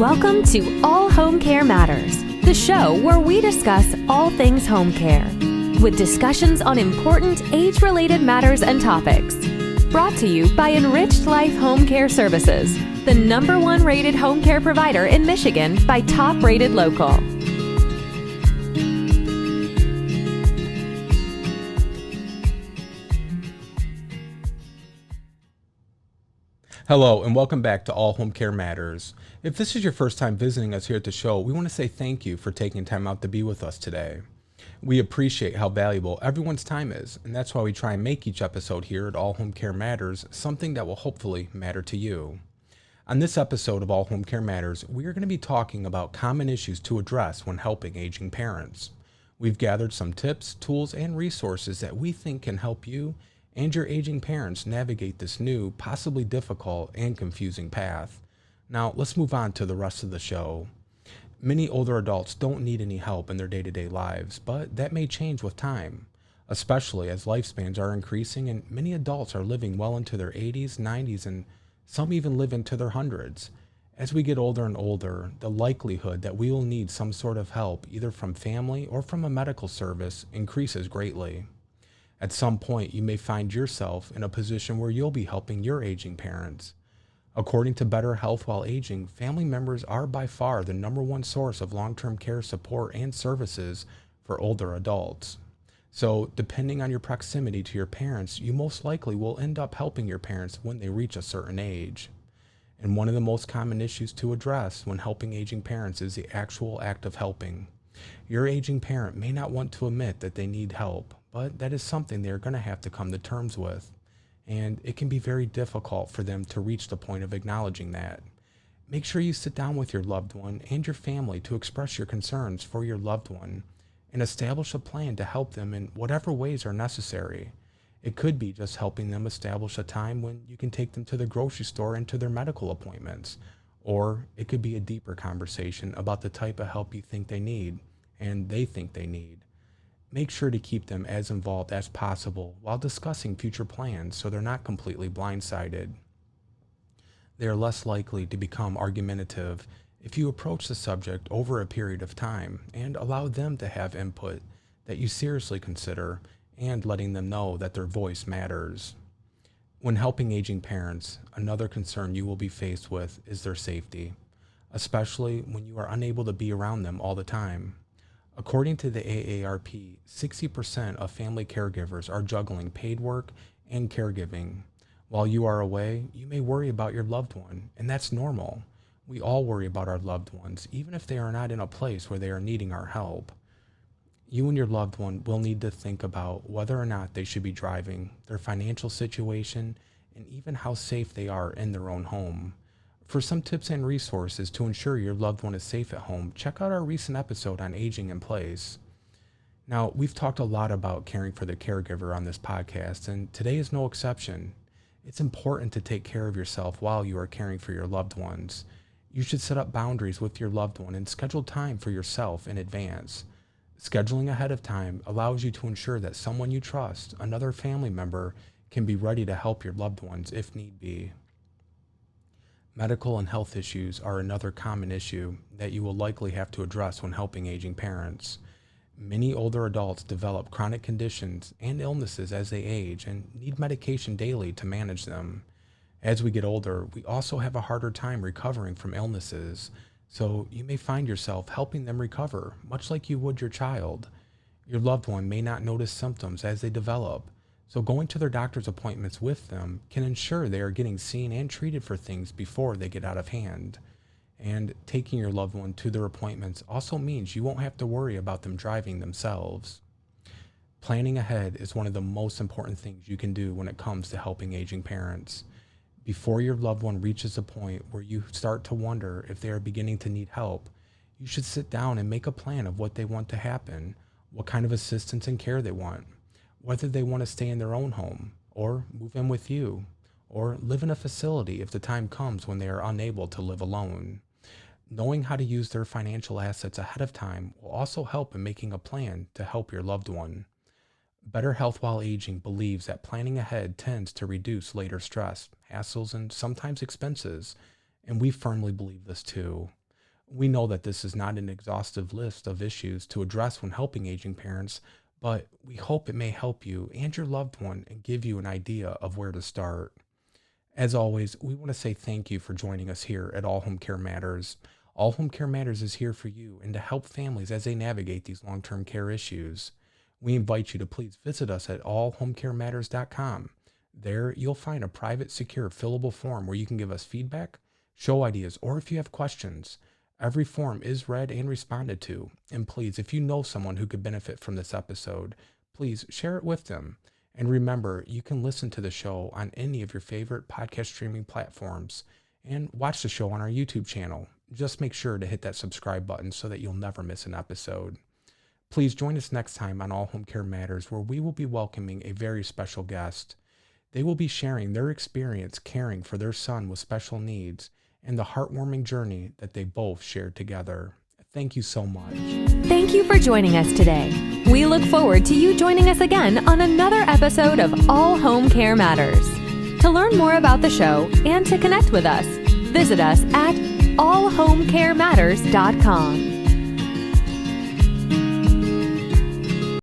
Welcome to All Home Care Matters, the show where we discuss all things home care, with discussions on important age-related matters and topics. Brought to you by Enriched Life Home Care Services, the #1 rated home care provider in Michigan by Top Rated Local. Hello and welcome back to All Home Care Matters. If this is your first time visiting us here at the show, we want to say thank you for taking time out to be with us today. We appreciate how valuable everyone's time is, and that's why we try and make each episode here at All Home Care Matters something that will hopefully matter to you. On this episode of All Home Care Matters, we are going to be talking about common issues to address when helping aging parents. We've gathered some tips, tools, and resources that we think can help you and your aging parents navigate this new, possibly difficult and confusing path. Now, let's move on to the rest of the show. Many older adults don't need any help in their day-to-day lives, but that may change with time, especially as lifespans are increasing and many adults are living well into their 80s, 90s, and some even live into their hundreds. As we get older and older, the likelihood that we will need some sort of help, either from family or from a medical service, increases greatly. At some point, you may find yourself in a position where you'll be helping your aging parents. According to Better Health While Aging, family members are by far the #1 source of long-term care support and services for older adults. So, depending on your proximity to your parents, you most likely will end up helping your parents when they reach a certain age. And one of the most common issues to address when helping aging parents is the actual act of helping. Your aging parent may not want to admit that they need help, but that is something they're going to have to come to terms with. And it can be very difficult for them to reach the point of acknowledging that. Make sure you sit down with your loved one and your family to express your concerns for your loved one and establish a plan to help them in whatever ways are necessary. It could be just helping them establish a time when you can take them to the grocery store and to their medical appointments. Or it could be a deeper conversation about the type of help you think they need and they think they need. Make sure to keep them as involved as possible while discussing future plans so they're not completely blindsided. They are less likely to become argumentative if you approach the subject over a period of time and allow them to have input that you seriously consider and letting them know that their voice matters. When helping aging parents, another concern you will be faced with is their safety, especially when you are unable to be around them all the time. According to the AARP, 60% of family caregivers are juggling paid work and caregiving. While you are away, you may worry about your loved one, and that's normal. We all worry about our loved ones, even if they are not in a place where they are needing our help. You and your loved one will need to think about whether or not they should be driving, their financial situation, and even how safe they are in their own home. For some tips and resources to ensure your loved one is safe at home, check out our recent episode on aging in place. Now, we've talked a lot about caring for the caregiver on this podcast, and today is no exception. It's important to take care of yourself while you are caring for your loved ones. You should set up boundaries with your loved one and schedule time for yourself in advance. Scheduling ahead of time allows you to ensure that someone you trust, another family member, can be ready to help your loved ones if need be. Medical and health issues are another common issue that you will likely have to address when helping aging parents. Many older adults develop chronic conditions and illnesses as they age and need medication daily to manage them. As we get older, we also have a harder time recovering from illnesses, so you may find yourself helping them recover, much like you would your child. Your loved one may not notice symptoms as they develop, so going to their doctor's appointments with them can ensure they are getting seen and treated for things before they get out of hand. And taking your loved one to their appointments also means you won't have to worry about them driving themselves. Planning ahead is one of the most important things you can do when it comes to helping aging parents. Before your loved one reaches a point where you start to wonder if they are beginning to need help, you should sit down and make a plan of what they want to happen, what kind of assistance and care they want, whether they want to stay in their own home, or move in with you, or live in a facility if the time comes when they are unable to live alone. Knowing how to use their financial assets ahead of time will also help in making a plan to help your loved one. Better Health While Aging believes that planning ahead tends to reduce later stress, hassles, and sometimes expenses, and we firmly believe this too. We know that this is not an exhaustive list of issues to address when helping aging parents, but we hope it may help you and your loved one and give you an idea of where to start. As always, we want to say thank you for joining us here at All Home Care Matters. All Home Care Matters is here for you and to help families as they navigate these long-term care issues. We invite you to please visit us at allhomecarematters.com. There, you'll find a private, secure, fillable form where you can give us feedback, show ideas, or if you have questions. Every form is read and responded to. And please, if you know someone who could benefit from this episode, please share it with them. And remember, you can listen to the show on any of your favorite podcast streaming platforms and watch the show on our YouTube channel. Just make sure to hit that subscribe button so that you'll never miss an episode. Please join us next time on All Home Care Matters, where we will be welcoming a very special guest. They will be sharing their experience caring for their son with special needs and the heartwarming journey that they both shared together. Thank you so much. Thank you for joining us today. We look forward to you joining us again on another episode of All Home Care Matters. To learn more about the show and to connect with us, visit us at allhomecarematters.com.